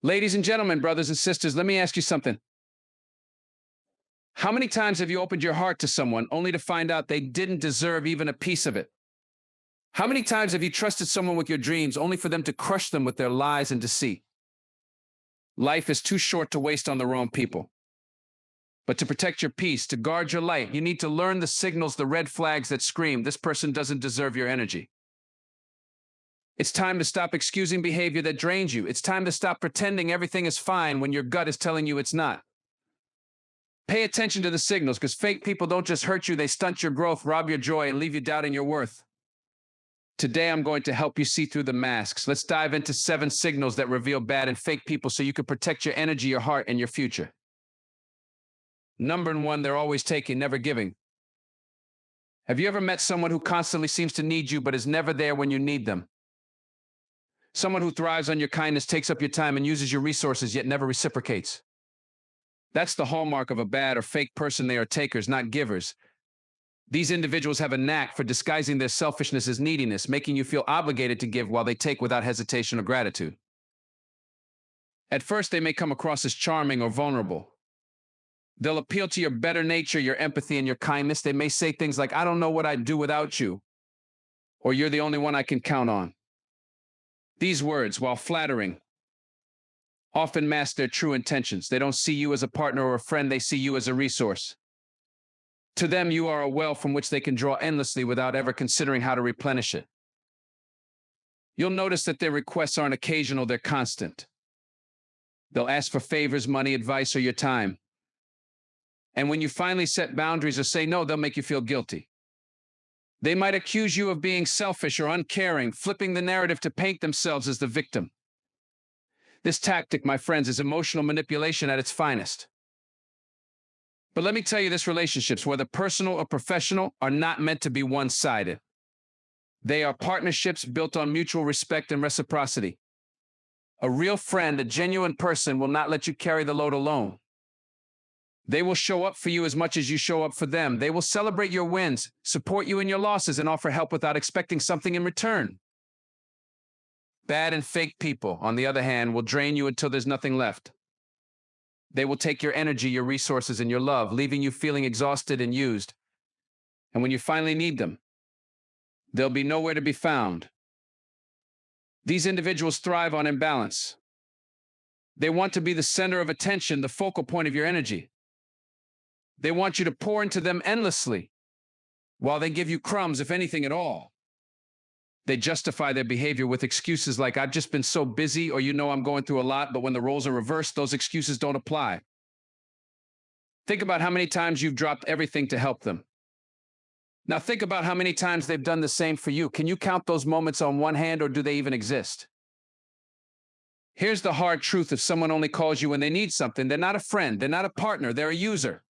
Ladies and gentlemen, brothers and sisters, let me ask you something. How many times have you opened your heart to someone only to find out they didn't deserve even a piece of it? How many times have you trusted someone with your dreams only for them to crush them with their lies and deceit? Life is too short to waste on the wrong people. But to protect your peace, to guard your light, you need to learn the signals, the red flags that scream, this person doesn't deserve your energy. It's time to stop excusing behavior that drains you. It's time to stop pretending everything is fine when your gut is telling you it's not. Pay attention to the signals, because fake people don't just hurt you, they stunt your growth, rob your joy, and leave you doubting your worth. Today, I'm going to help you see through the masks. Let's dive into 7 signals that reveal bad and fake people so you can protect your energy, your heart, and your future. Number 1, they're always taking, never giving. Have you ever met someone who constantly seems to need you but is never there when you need them? Someone who thrives on your kindness, takes up your time, and uses your resources yet never reciprocates. That's the hallmark of a bad or fake person. They are takers, not givers. These individuals have a knack for disguising their selfishness as neediness, making you feel obligated to give while they take without hesitation or gratitude. At first, they may come across as charming or vulnerable. They'll appeal to your better nature, your empathy, and your kindness. They may say things like, "I don't know what I'd do without you," or "You're the only one I can count on." These words, while flattering, often mask their true intentions. They don't see you as a partner or a friend, they see you as a resource. To them, you are a well from which they can draw endlessly without ever considering how to replenish it. You'll notice that their requests aren't occasional, they're constant. They'll ask for favors, money, advice, or your time. And when you finally set boundaries or say no, they'll make you feel guilty. They might accuse you of being selfish or uncaring, flipping the narrative to paint themselves as the victim. This tactic, my friends, is emotional manipulation at its finest. But let me tell you this, relationships, whether personal or professional, are not meant to be one-sided. They are partnerships built on mutual respect and reciprocity. A real friend, a genuine person, will not let you carry the load alone. They will show up for you as much as you show up for them. They will celebrate your wins, support you in your losses, and offer help without expecting something in return. Bad and fake people, on the other hand, will drain you until there's nothing left. They will take your energy, your resources, and your love, leaving you feeling exhausted and used. And when you finally need them, they'll be nowhere to be found. These individuals thrive on imbalance. They want to be the center of attention, the focal point of your energy. They want you to pour into them endlessly, while they give you crumbs, if anything at all. They justify their behavior with excuses like, "I've just been so busy," or "I'm going through a lot," but when the roles are reversed, those excuses don't apply. Think about how many times you've dropped everything to help them. Now think about how many times they've done the same for you. Can you count those moments on one hand, or do they even exist? Here's the hard truth: if someone only calls you when they need something, they're not a friend, they're not a partner, they're a user.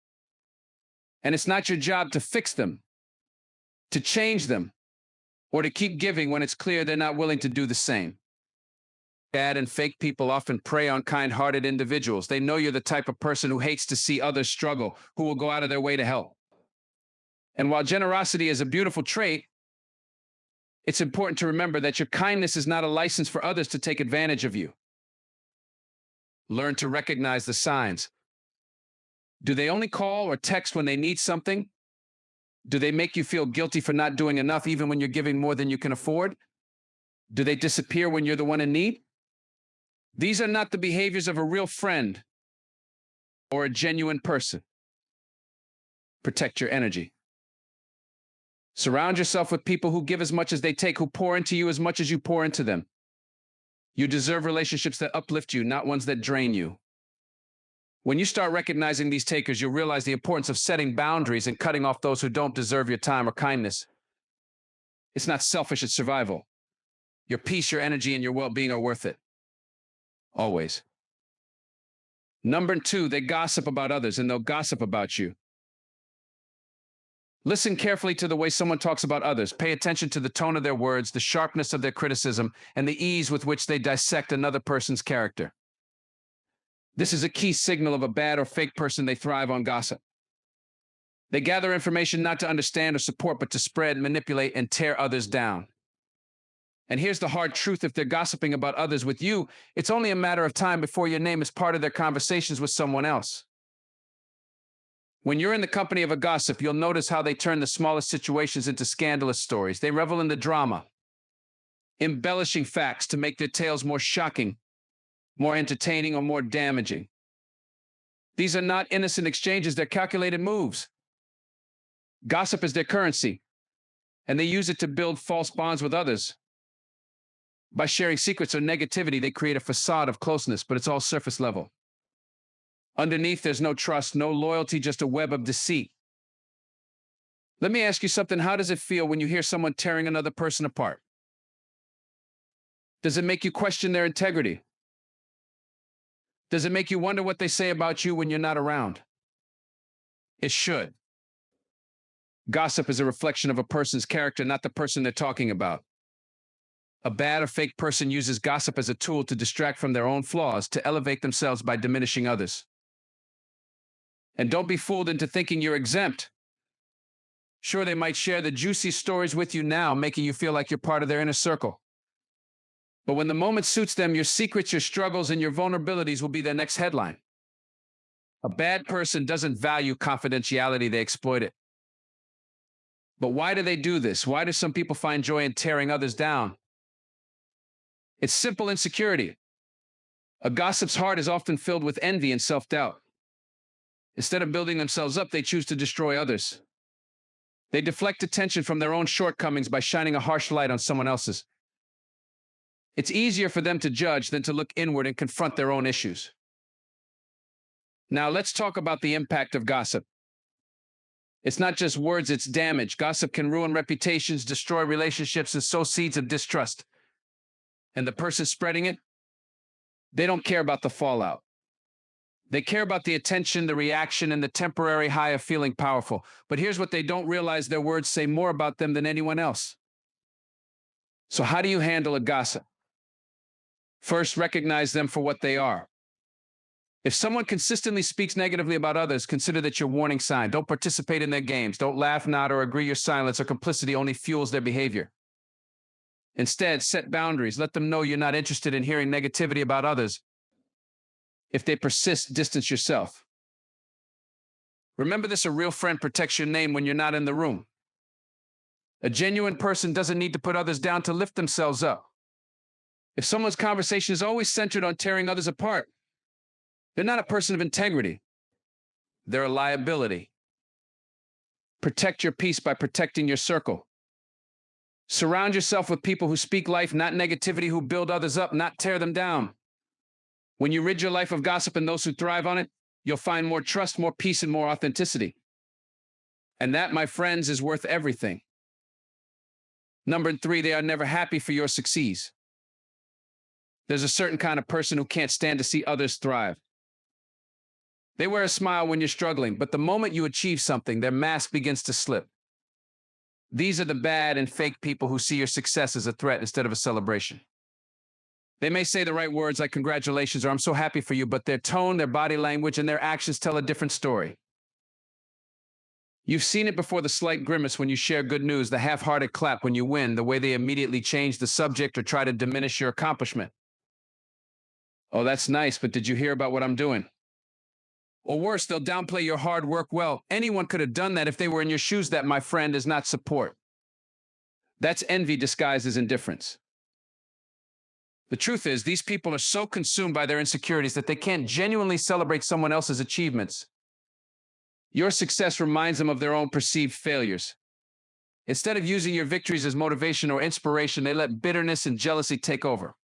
And it's not your job to fix them, to change them, or to keep giving when it's clear they're not willing to do the same. Bad and fake people often prey on kind-hearted individuals. They know you're the type of person who hates to see others struggle, who will go out of their way to help. And while generosity is a beautiful trait, it's important to remember that your kindness is not a license for others to take advantage of you. Learn to recognize the signs. Do they only call or text when they need something? Do they make you feel guilty for not doing enough even when you're giving more than you can afford? Do they disappear when you're the one in need? These are not the behaviors of a real friend or a genuine person. Protect your energy. Surround yourself with people who give as much as they take, who pour into you as much as you pour into them. You deserve relationships that uplift you, not ones that drain you. When you start recognizing these takers, you'll realize the importance of setting boundaries and cutting off those who don't deserve your time or kindness. It's not selfish, it's survival. Your peace, your energy, and your well-being are worth it. Always. Number 2, they gossip about others, and they'll gossip about you. Listen carefully to the way someone talks about others. Pay attention to the tone of their words, the sharpness of their criticism, and the ease with which they dissect another person's character. This is a key signal of a bad or fake person. They thrive on gossip. They gather information not to understand or support, but to spread, manipulate, and tear others down. And here's the hard truth: if they're gossiping about others with you, it's only a matter of time before your name is part of their conversations with someone else. When you're in the company of a gossip, you'll notice how they turn the smallest situations into scandalous stories. They revel in the drama, embellishing facts to make their tales more shocking, more entertaining, or more damaging. These are not innocent exchanges, they're calculated moves. Gossip is their currency, and they use it to build false bonds with others. By sharing secrets or negativity, they create a facade of closeness, but it's all surface level. Underneath, there's no trust, no loyalty, just a web of deceit. Let me ask you something. How does it feel when you hear someone tearing another person apart? Does it make you question their integrity? Does it make you wonder what they say about you when you're not around? It should. Gossip is a reflection of a person's character, not the person they're talking about. A bad or fake person uses gossip as a tool to distract from their own flaws, to elevate themselves by diminishing others. And don't be fooled into thinking you're exempt. Sure, they might share the juicy stories with you now, making you feel like you're part of their inner circle. But when the moment suits them, your secrets, your struggles, and your vulnerabilities will be their next headline. A bad person doesn't value confidentiality, they exploit it. But why do they do this? Why do some people find joy in tearing others down? It's simple insecurity. A gossip's heart is often filled with envy and self-doubt. Instead of building themselves up, they choose to destroy others. They deflect attention from their own shortcomings by shining a harsh light on someone else's. It's easier for them to judge than to look inward and confront their own issues. Now, let's talk about the impact of gossip. It's not just words, it's damage. Gossip can ruin reputations, destroy relationships, and sow seeds of distrust. And the person spreading it, they don't care about the fallout. They care about the attention, the reaction, and the temporary high of feeling powerful. But here's what they don't realize: their words say more about them than anyone else. So how do you handle a gossip? First, recognize them for what they are. If someone consistently speaks negatively about others, consider that your warning sign. Don't participate in their games. Don't laugh, nod, or agree. Your silence or complicity only fuels their behavior. Instead, set boundaries. Let them know you're not interested in hearing negativity about others. If they persist, distance yourself. Remember this: a real friend protects your name when you're not in the room. A genuine person doesn't need to put others down to lift themselves up. If someone's conversation is always centered on tearing others apart, they're not a person of integrity. They're a liability. Protect your peace by protecting your circle. Surround yourself with people who speak life, not negativity, who build others up, not tear them down. When you rid your life of gossip and those who thrive on it, you'll find more trust, more peace, and more authenticity. And that, my friends, is worth everything. Number 3, they are never happy for your success. There's a certain kind of person who can't stand to see others thrive. They wear a smile when you're struggling, but the moment you achieve something, their mask begins to slip. These are the bad and fake people who see your success as a threat instead of a celebration. They may say the right words like congratulations or I'm so happy for you, but their tone, their body language, and their actions tell a different story. You've seen it before: the slight grimace when you share good news, the half-hearted clap when you win, the way they immediately change the subject or try to diminish your accomplishment. Oh, that's nice, but did you hear about what I'm doing? Or worse, they'll downplay your hard work. Well, anyone could have done that if they were in your shoes. That, my friend, is not support. That's envy disguised as indifference. The truth is, these people are so consumed by their insecurities that they can't genuinely celebrate someone else's achievements. Your success reminds them of their own perceived failures. Instead of using your victories as motivation or inspiration, they let bitterness and jealousy take over.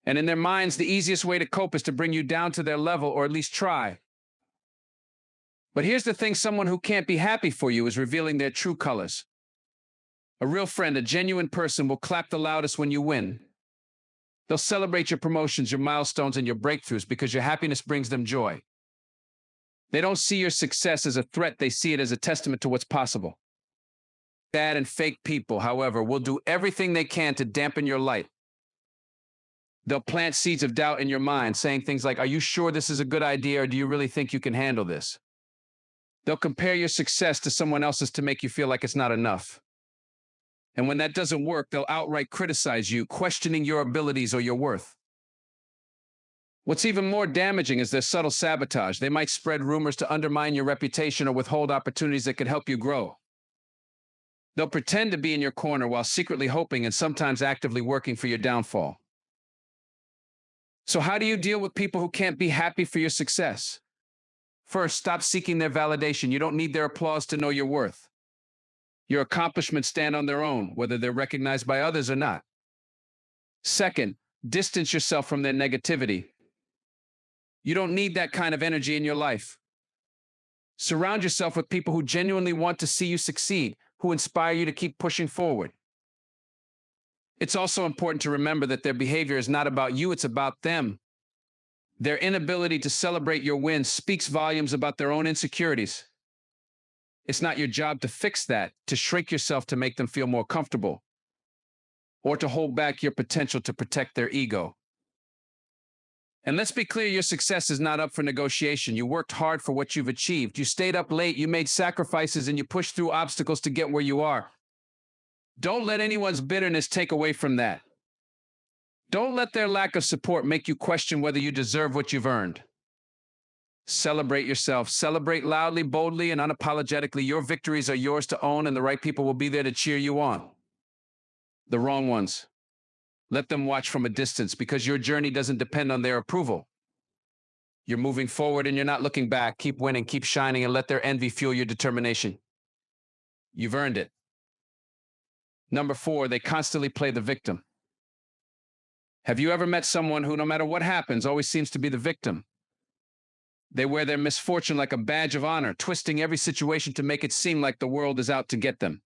And in their minds, the easiest way to cope is to bring you down to their level, or at least try. But here's the thing: someone who can't be happy for you is revealing their true colors. A real friend, a genuine person, will clap the loudest when you win. They'll celebrate your promotions, your milestones, and your breakthroughs because your happiness brings them joy. They don't see your success as a threat, they see it as a testament to what's possible. Bad and fake people, however, will do everything they can to dampen your light. They'll plant seeds of doubt in your mind, saying things like, are you sure this is a good idea, or do you really think you can handle this? They'll compare your success to someone else's to make you feel like it's not enough. And when that doesn't work, they'll outright criticize you, questioning your abilities or your worth. What's even more damaging is their subtle sabotage. They might spread rumors to undermine your reputation or withhold opportunities that could help you grow. They'll pretend to be in your corner while secretly hoping and sometimes actively working for your downfall. So how do you deal with people who can't be happy for your success? First, stop seeking their validation. You don't need their applause to know your worth. Your accomplishments stand on their own, whether they're recognized by others or not. Second, distance yourself from their negativity. You don't need that kind of energy in your life. Surround yourself with people who genuinely want to see you succeed, who inspire you to keep pushing forward. It's also important to remember that their behavior is not about you, it's about them. Their inability to celebrate your wins speaks volumes about their own insecurities. It's not your job to fix that, to shrink yourself to make them feel more comfortable, or to hold back your potential to protect their ego. And let's be clear, your success is not up for negotiation. You worked hard for what you've achieved. You stayed up late, you made sacrifices, and you pushed through obstacles to get where you are. Don't let anyone's bitterness take away from that. Don't let their lack of support make you question whether you deserve what you've earned. Celebrate yourself. Celebrate loudly, boldly, and unapologetically. Your victories are yours to own, and the right people will be there to cheer you on. The wrong ones, let them watch from a distance, because your journey doesn't depend on their approval. You're moving forward and you're not looking back. Keep winning, keep shining, and let their envy fuel your determination. You've earned it. Number 4, they constantly play the victim. Have you ever met someone who, no matter what happens, always seems to be the victim? They wear their misfortune like a badge of honor, twisting every situation to make it seem like the world is out to get them.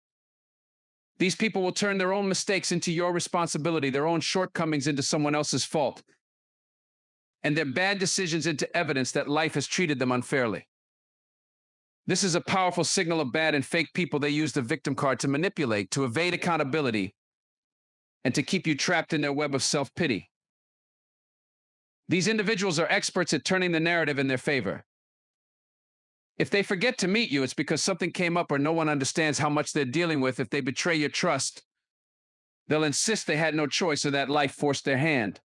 These people will turn their own mistakes into your responsibility, their own shortcomings into someone else's fault, and their bad decisions into evidence that life has treated them unfairly. This is a powerful signal of bad and fake people. They use the victim card to manipulate, to evade accountability, and to keep you trapped in their web of self-pity. These individuals are experts at turning the narrative in their favor. If they forget to meet you, it's because something came up or no one understands how much they're dealing with. If they betray your trust, they'll insist they had no choice or that life forced their hand.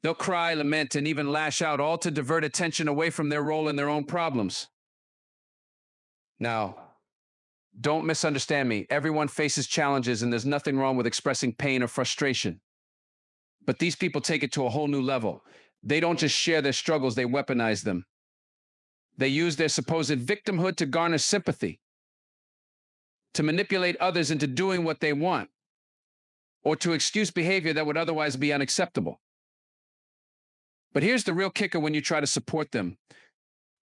They'll cry, lament, and even lash out, all to divert attention away from their role in their own problems. Now, don't misunderstand me. Everyone faces challenges, and there's nothing wrong with expressing pain or frustration. But these people take it to a whole new level. They don't just share their struggles, they weaponize them. They use their supposed victimhood to garner sympathy, to manipulate others into doing what they want, or to excuse behavior that would otherwise be unacceptable. But here's the real kicker when you try to support them.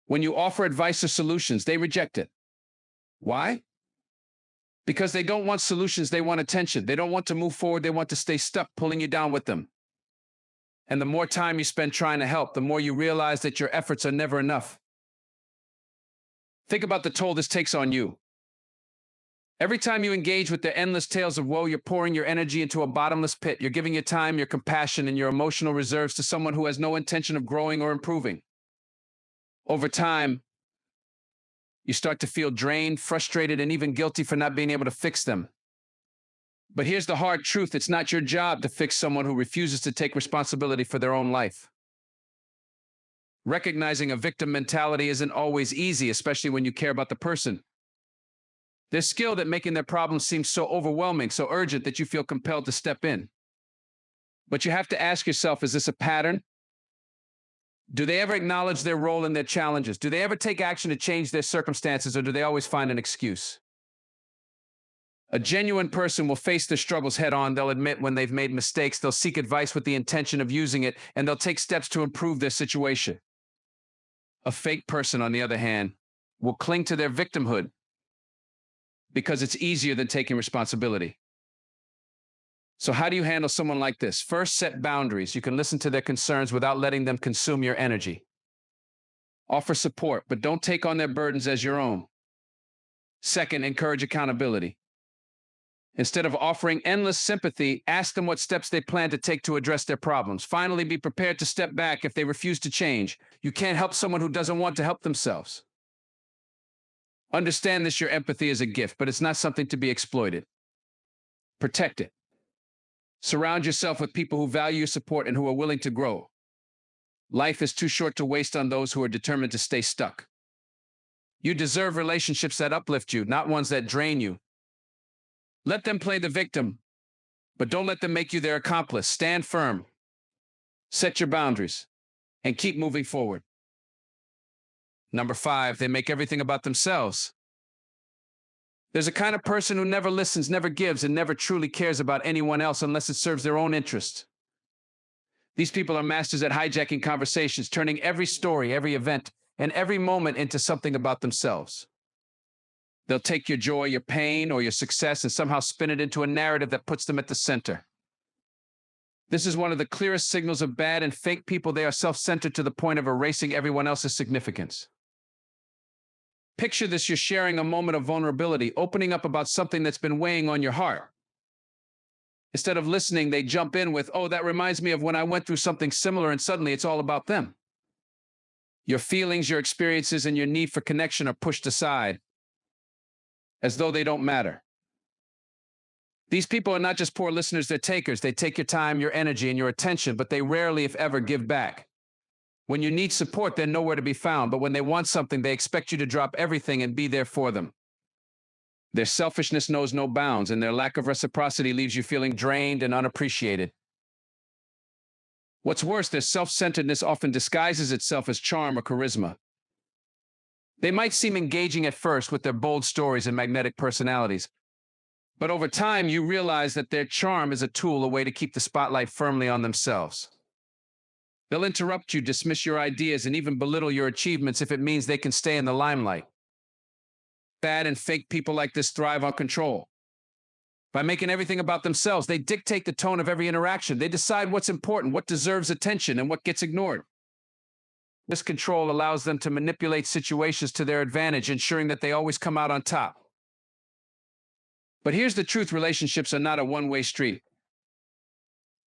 When you offer advice or solutions, they reject it. Why? Because they don't want solutions, they want attention. They don't want to move forward, they want to stay stuck, pulling you down with them. And the more time you spend trying to help, the more you realize that your efforts are never enough. Think about the toll this takes on you. Every time you engage with their endless tales of woe, you're pouring your energy into a bottomless pit. You're giving your time, your compassion, and your emotional reserves to someone who has no intention of growing or improving. Over time, you start to feel drained, frustrated, and even guilty for not being able to fix them. But here's the hard truth. It's not your job to fix someone who refuses to take responsibility for their own life. Recognizing a victim mentality isn't always easy, especially when you care about the person. They're skilled at making their problems seem so overwhelming, so urgent that you feel compelled to step in. But you have to ask yourself, is this a pattern? Do they ever acknowledge their role in their challenges? Do they ever take action to change their circumstances, or do they always find an excuse? A genuine person will face their struggles head on. They'll admit when they've made mistakes. They'll seek advice with the intention of using it, and they'll take steps to improve their situation. A fake person, on the other hand, will cling to their victimhood because it's easier than taking responsibility. So how do you handle someone like this? First, set boundaries. You can listen to their concerns without letting them consume your energy. Offer support, but don't take on their burdens as your own. Second, encourage accountability. Instead of offering endless sympathy, ask them what steps they plan to take to address their problems. Finally, be prepared to step back if they refuse to change. You can't help someone who doesn't want to help themselves. Understand this, your empathy is a gift, but it's not something to be exploited. Protect it. Surround yourself with people who value your support and who are willing to grow. Life is too short to waste on those who are determined to stay stuck. You deserve relationships that uplift you, not ones that drain you. Let them play the victim, but don't let them make you their accomplice. Stand firm, set your boundaries, and keep moving forward. Number 5, they make everything about themselves. There's a kind of person who never listens, never gives, and never truly cares about anyone else unless it serves their own interest. These people are masters at hijacking conversations, turning every story, every event, and every moment into something about themselves. They'll take your joy, your pain, or your success and somehow spin it into a narrative that puts them at the center. This is one of the clearest signals of bad and fake people. They are self-centered to the point of erasing everyone else's significance. Picture this: you're sharing a moment of vulnerability, opening up about something that's been weighing on your heart. Instead of listening, they jump in with, "Oh, that reminds me of when I went through something similar," and suddenly it's all about them. Your feelings, your experiences, and your need for connection are pushed aside, as though they don't matter. These people are not just poor listeners, they're takers. They take your time, your energy, and your attention, but they rarely, if ever, give back. When you need support, they're nowhere to be found, but when they want something, they expect you to drop everything and be there for them. Their selfishness knows no bounds, and their lack of reciprocity leaves you feeling drained and unappreciated. What's worse, their self-centeredness often disguises itself as charm or charisma. They might seem engaging at first with their bold stories and magnetic personalities, but over time you realize that their charm is a tool, a way to keep the spotlight firmly on themselves. They'll interrupt you, dismiss your ideas, and even belittle your achievements if it means they can stay in the limelight. Bad and fake people like this thrive on control. By making everything about themselves, they dictate the tone of every interaction. They decide what's important, what deserves attention, and what gets ignored. This control allows them to manipulate situations to their advantage, ensuring that they always come out on top. But here's the truth: relationships are not a one-way street.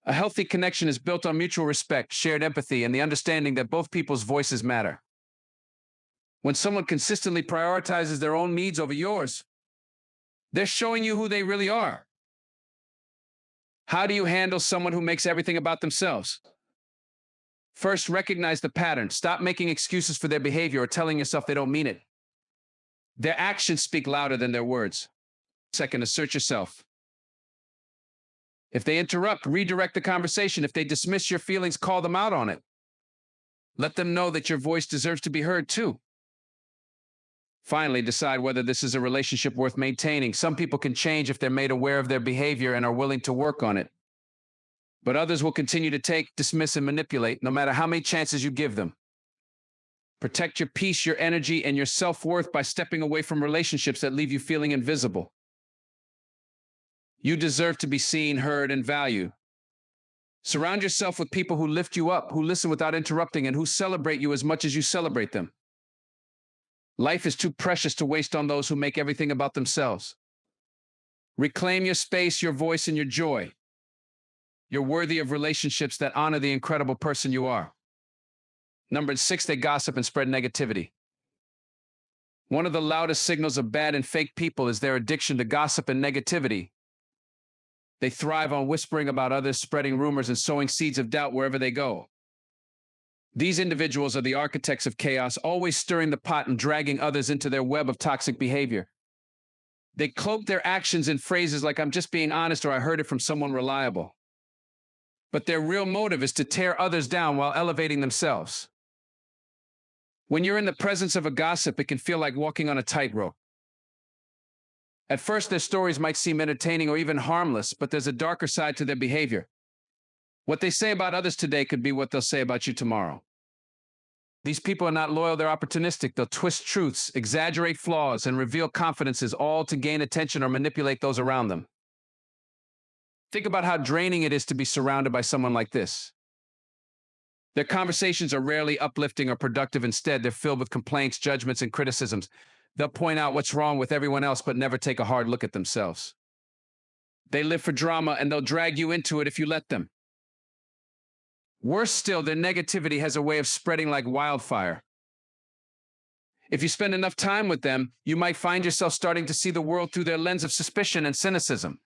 A healthy connection is built on mutual respect, shared empathy, and the understanding that both people's voices matter. When someone consistently prioritizes their own needs over yours, they're showing you who they really are. How do you handle someone who makes everything about themselves? First, recognize the pattern. Stop making excuses for their behavior or telling yourself they don't mean it. Their actions speak louder than their words. Second, assert yourself. If they interrupt, redirect the conversation. If they dismiss your feelings, call them out on it. Let them know that your voice deserves to be heard too. Finally, decide whether this is a relationship worth maintaining. Some people can change if they're made aware of their behavior and are willing to work on it. But others will continue to take, dismiss, and manipulate, no matter how many chances you give them. Protect your peace, your energy, and your self-worth by stepping away from relationships that leave you feeling invisible. You deserve to be seen, heard, and valued. Surround yourself with people who lift you up, who listen without interrupting, and who celebrate you as much as you celebrate them. Life is too precious to waste on those who make everything about themselves. Reclaim your space, your voice, and your joy. You're worthy of relationships that honor the incredible person you are. Number 6, they gossip and spread negativity. One of the loudest signals of bad and fake people is their addiction to gossip and negativity. They thrive on whispering about others, spreading rumors, and sowing seeds of doubt wherever they go. These individuals are the architects of chaos, always stirring the pot and dragging others into their web of toxic behavior. They cloak their actions in phrases like, "I'm just being honest," or "I heard it from someone reliable." But their real motive is to tear others down while elevating themselves. When you're in the presence of a gossip, it can feel like walking on a tightrope. At first, their stories might seem entertaining or even harmless, but there's a darker side to their behavior. What they say about others today could be what they'll say about you tomorrow. These people are not loyal, they're opportunistic. They'll twist truths, exaggerate flaws, and reveal confidences, all to gain attention or manipulate those around them. Think about how draining it is to be surrounded by someone like this. Their conversations are rarely uplifting or productive. Instead, they're filled with complaints, judgments, and criticisms. They'll point out what's wrong with everyone else, but never take a hard look at themselves. They live for drama, and they'll drag you into it if you let them. Worse still, their negativity has a way of spreading like wildfire. If you spend enough time with them, you might find yourself starting to see the world through their lens of suspicion and cynicism.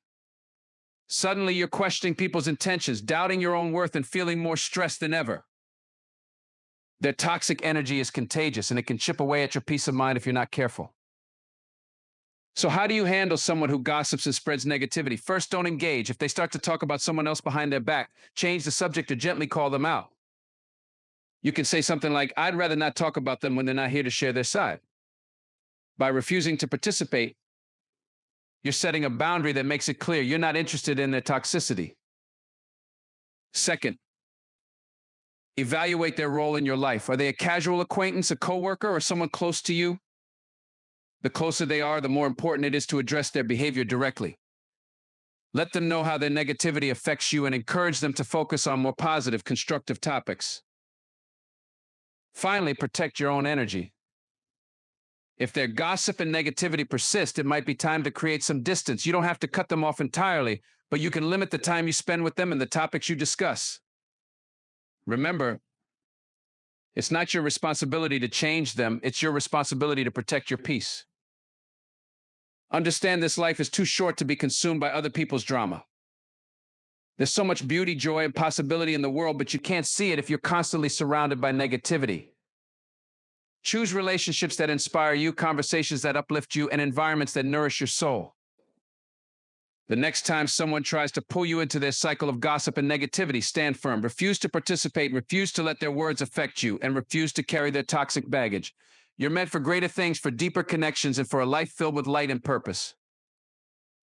Suddenly, you're questioning people's intentions, doubting your own worth, and feeling more stressed than ever. Their toxic energy is contagious, and it can chip away at your peace of mind if you're not careful. So how do you handle someone who gossips and spreads negativity? First, don't engage. If they start to talk about someone else behind their back, change the subject or gently call them out. You can say something like, "I'd rather not talk about them when they're not here to share their side." By refusing to participate, you're setting a boundary that makes it clear you're not interested in their toxicity. Second, evaluate their role in your life. Are they a casual acquaintance, a coworker, or someone close to you? The closer they are, the more important it is to address their behavior directly. Let them know how their negativity affects you and encourage them to focus on more positive, constructive topics. Finally, protect your own energy. If their gossip and negativity persist, it might be time to create some distance. You don't have to cut them off entirely, but you can limit the time you spend with them and the topics you discuss. Remember, it's not your responsibility to change them, it's your responsibility to protect your peace. Understand this life is too short to be consumed by other people's drama. There's so much beauty, joy, and possibility in the world, but you can't see it if you're constantly surrounded by negativity. Choose relationships that inspire you, conversations that uplift you, and environments that nourish your soul. The next time someone tries to pull you into their cycle of gossip and negativity, stand firm. Refuse to participate, refuse to let their words affect you, and refuse to carry their toxic baggage. You're meant for greater things, for deeper connections, and for a life filled with light and purpose.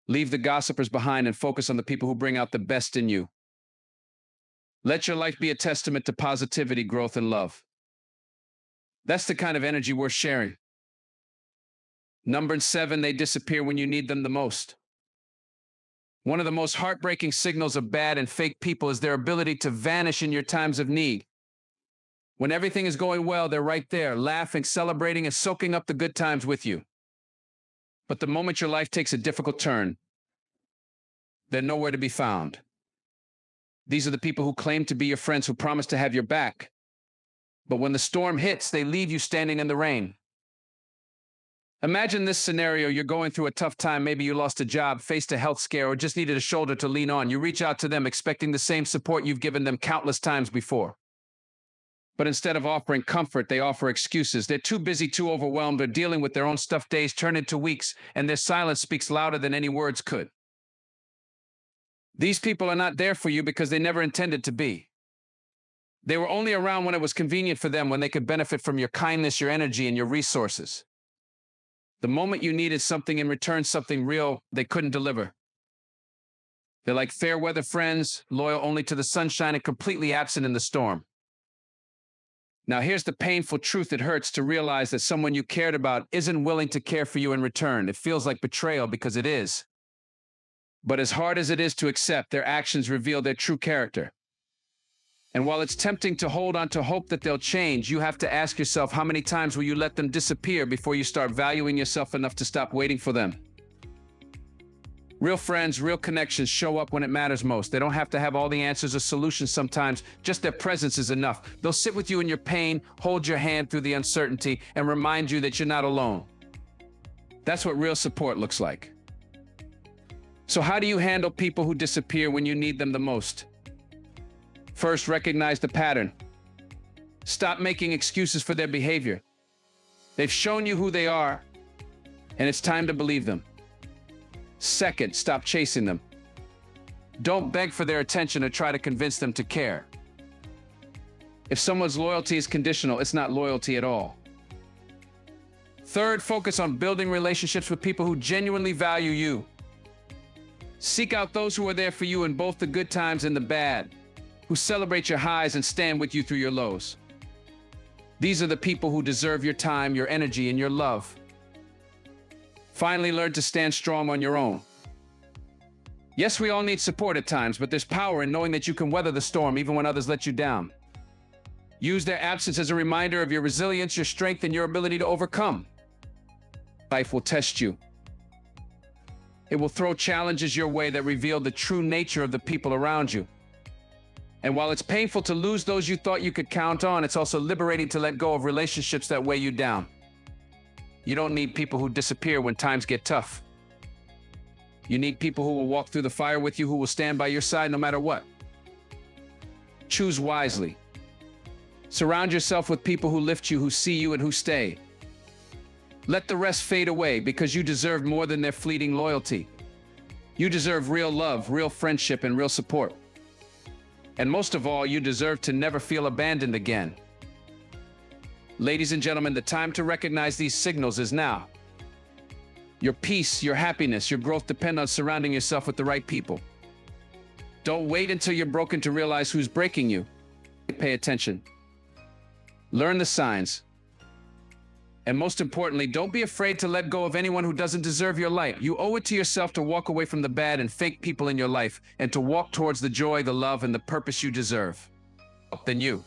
Leave the gossipers behind and focus on the people who bring out the best in you. Let your life be a testament to positivity, growth, and love. That's the kind of energy worth sharing. Number 7, they disappear when you need them the most. One of the most heartbreaking signals of bad and fake people is their ability to vanish in your times of need. When everything is going well, they're right there, laughing, celebrating, and soaking up the good times with you. But the moment your life takes a difficult turn, they're nowhere to be found. These are the people who claim to be your friends, who promise to have your back. But when the storm hits, they leave you standing in the rain. Imagine this scenario. You're going through a tough time. Maybe you lost a job, faced a health scare, or just needed a shoulder to lean on. You reach out to them expecting the same support you've given them countless times before. But instead of offering comfort, they offer excuses. They're too busy, too overwhelmed, or dealing with their own stuff. Days turn into weeks, and their silence speaks louder than any words could. These people are not there for you because they never intended to be. They were only around when it was convenient for them, when they could benefit from your kindness, your energy, and your resources. The moment you needed something in return, something real, they couldn't deliver. They're like fair weather friends, loyal only to the sunshine and completely absent in the storm. Now here's the painful truth. It hurts to realize that someone you cared about isn't willing to care for you in return. It feels like betrayal, because it is. But as hard as it is to accept, their actions reveal their true character. And while it's tempting to hold on to hope that they'll change, you have to ask yourself, how many times will you let them disappear before you start valuing yourself enough to stop waiting for them? Real friends, real connections show up when it matters most. They don't have to have all the answers or solutions sometimes. Just their presence is enough. They'll sit with you in your pain, hold your hand through the uncertainty, and remind you that you're not alone. That's what real support looks like. So how do you handle people who disappear when you need them the most? First, recognize the pattern. Stop making excuses for their behavior. They've shown you who they are, and it's time to believe them. Second, stop chasing them. Don't beg for their attention or try to convince them to care. If someone's loyalty is conditional, it's not loyalty at all. Third, focus on building relationships with people who genuinely value you. Seek out those who are there for you in both the good times and the bad, who celebrate your highs and stand with you through your lows. These are the people who deserve your time, your energy, and your love. Finally, learn to stand strong on your own. Yes, we all need support at times, but there's power in knowing that you can weather the storm even when others let you down. Use their absence as a reminder of your resilience, your strength, and your ability to overcome. Life will test you. It will throw challenges your way that reveal the true nature of the people around you. And while it's painful to lose those you thought you could count on, it's also liberating to let go of relationships that weigh you down. You don't need people who disappear when times get tough. You need people who will walk through the fire with you, who will stand by your side no matter what. Choose wisely. Surround yourself with people who lift you, who see you, and who stay. Let the rest fade away, because you deserve more than their fleeting loyalty. You deserve real love, real friendship, and real support. And most of all, you deserve to never feel abandoned again. Ladies and gentlemen, the time to recognize these signals is now. Your peace, your happiness, your growth depend on surrounding yourself with the right people. Don't wait until you're broken to realize who's breaking you. Pay attention. Learn the signs. And most importantly, don't be afraid to let go of anyone who doesn't deserve your light. You owe it to yourself to walk away from the bad and fake people in your life, and to walk towards the joy, the love, and the purpose you deserve. Then you.